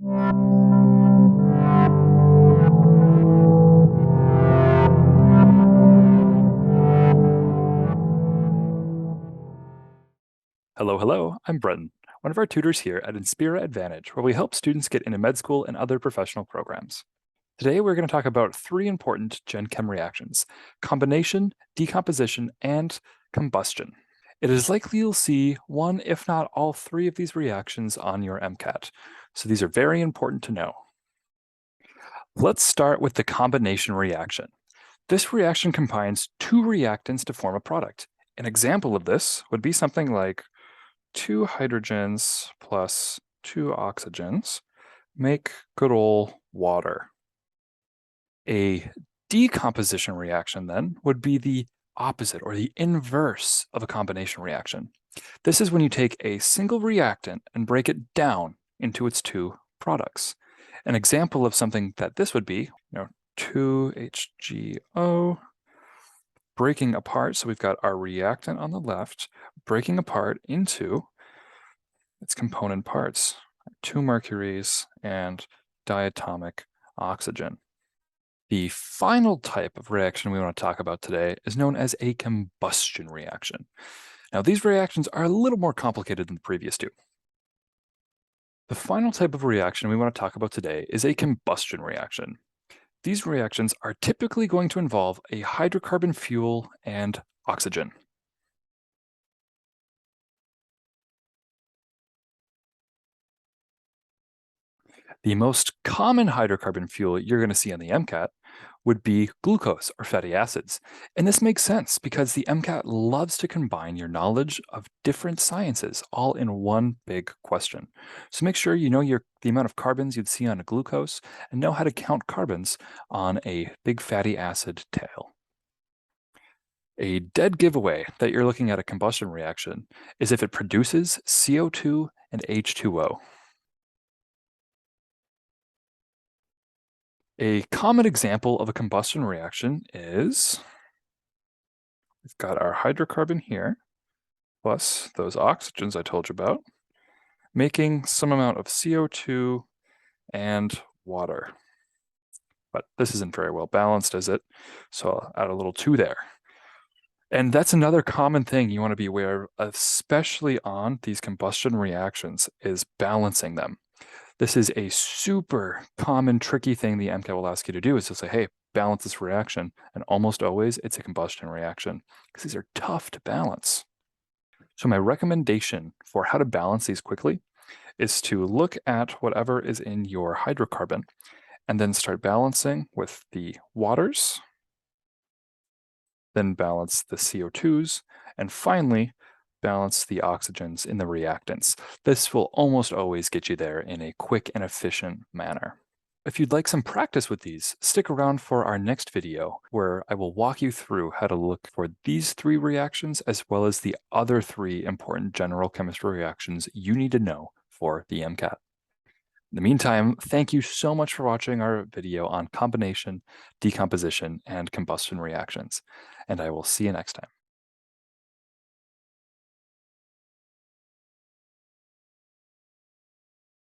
Hello, I'm Brenton, one of our tutors here at Inspira Advantage, where we help students get into med school and other professional programs. Today, we're going to talk about three important Gen Chem reactions: combination, decomposition, and combustion. It is likely you'll see one, if not all three of these reactions on your MCAT, so these are very important to know. Let's start with the combination reaction. This reaction combines two reactants to form a product. An example of this would be something like 2 hydrogens plus 2 oxygens make good old water. A decomposition reaction then would be the opposite or the inverse of a combination reaction. This is when you take a single reactant and break it down into its two products. An example of something that this would be, 2HGO breaking apart. So we've got our reactant on the left, breaking apart into its component parts, 2 mercuries and diatomic oxygen. The final type of reaction we want to talk about today is known as a combustion reaction. Now, these reactions are a little more complicated than the previous two. The final type of reaction we want to talk about today is a combustion reaction. These reactions are typically going to involve a hydrocarbon fuel and oxygen. The most common hydrocarbon fuel you're going to see on the MCAT would be glucose or fatty acids. And this makes sense because the MCAT loves to combine your knowledge of different sciences all in one big question. So make sure you know the amount of carbons you'd see on a glucose and know how to count carbons on a big fatty acid tail. A dead giveaway that you're looking at a combustion reaction is if it produces CO2 and H2O. A common example of a combustion reaction is, we've got our hydrocarbon here, plus those oxygens I told you about, making some amount of CO2 and water. But this isn't very well balanced, is it? So I'll add a little 2 there. And that's another common thing you want to be aware of, especially on these combustion reactions, is balancing them. This is a super common, tricky thing the MCAT will ask you to do, is to say, hey, balance this reaction. And almost always it's a combustion reaction because these are tough to balance. So my recommendation for how to balance these quickly is to look at whatever is in your hydrocarbon and then start balancing with the waters, then balance the CO2s, and finally balance the oxygens in the reactants. This will almost always get you there in a quick and efficient manner. If you'd like some practice with these, stick around for our next video where I will walk you through how to look for these 3 reactions as well as the other 3 important general chemistry reactions you need to know for the MCAT. In the meantime, thank you so much for watching our video on combination, decomposition, and combustion reactions, and I will see you next time.